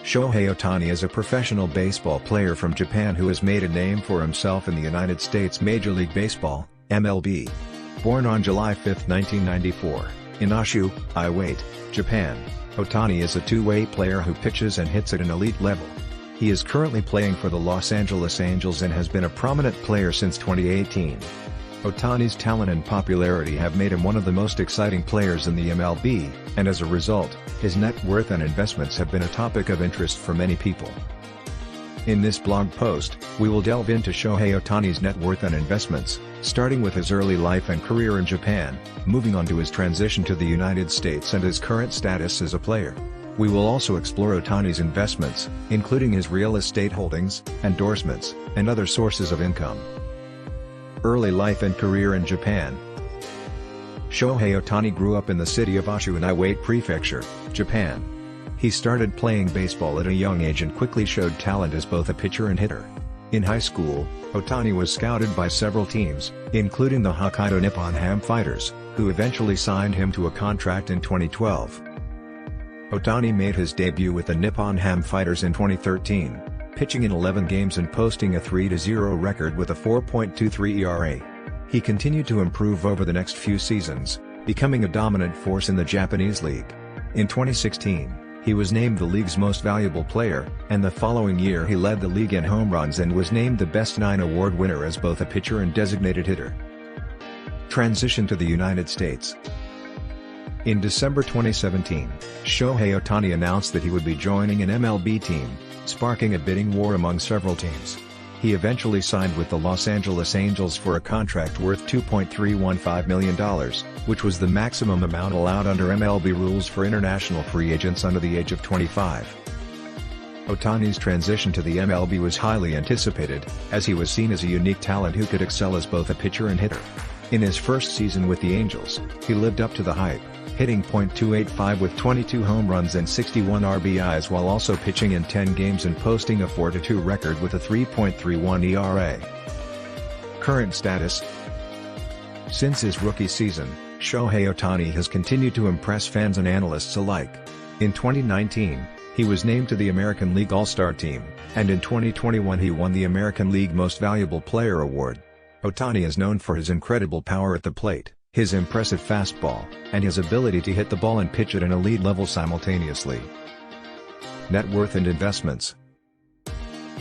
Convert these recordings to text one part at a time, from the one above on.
Shohei Ohtani is a professional baseball player from Japan who has made a name for himself in the United States Major League Baseball, MLB. Born on July 5, 1994, in Oshu, Iwate, Japan, Ohtani is a two-way player who pitches and hits at an elite level. He is currently playing for the Los Angeles Angels and has been a prominent player since 2018. Ohtani's talent and popularity have made him one of the most exciting players in the MLB, and as a result, his net worth and investments have been a topic of interest for many people. In this blog post, we will delve into Shohei Ohtani's net worth and investments, starting with his early life and career in Japan, moving on to his transition to the United States and his current status as a player. We will also explore Ohtani's investments, including his real estate holdings, endorsements, and other sources of income. Early life and career in Japan. Shohei Ohtani grew up in the city of Oshu in Iwate Prefecture, Japan. He started playing baseball at a young age and quickly showed talent as both a pitcher and hitter. In high school, Ohtani was scouted by several teams, including the Hokkaido Nippon Ham Fighters, who eventually signed him to a contract in 2012. Ohtani made his debut with the Nippon Ham Fighters in 2013, pitching in 11 games and posting a 3-0 record with a 4.23 ERA. He continued to improve over the next few seasons, becoming a dominant force in the Japanese league. In 2016, he was named the league's most valuable player, and the following year he led the league in home runs and was named the Best 9 award winner as both a pitcher and designated hitter. Transition to the United States. In December 2017, Shohei Ohtani announced that he would be joining an MLB team, sparking a bidding war among several teams. He eventually signed with the Los Angeles Angels for a contract worth $2.315 million, which was the maximum amount allowed under MLB rules for international free agents under the age of 25. Ohtani's transition to the MLB was highly anticipated, as he was seen as a unique talent who could excel as both a pitcher and hitter. In his first season with the Angels, he lived up to the hype, hitting .285 with 22 home runs and 61 RBIs while also pitching in 10 games and posting a 4-2 record with a 3.31 ERA. Current status. Since his rookie season, Shohei Ohtani has continued to impress fans and analysts alike. In 2019, he was named to the American League All-Star team, and in 2021 he won the American League Most Valuable Player award. Ohtani is known for his incredible power at the plate, his impressive fastball, and his ability to hit the ball and pitch at an elite level simultaneously. Net worth and investments.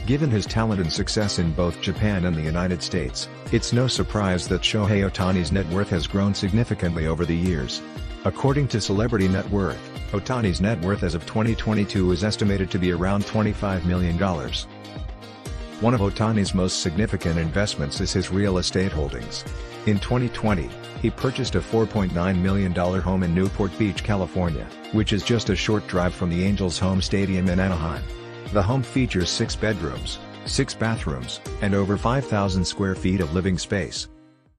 Given his talent and success in both Japan and the United States, it's no surprise that Shohei Ohtani's net worth has grown significantly over the years. According to Celebrity Net Worth, Ohtani's net worth as of 2022 is estimated to be around $25 million. One of Ohtani's most significant investments is his real estate holdings. In 2020, he purchased a $4.9 million home in Newport Beach, California, which is just a short drive from the Angels' home stadium in Anaheim. The home features 6 bedrooms, 6 bathrooms, and over 5,000 square feet of living space.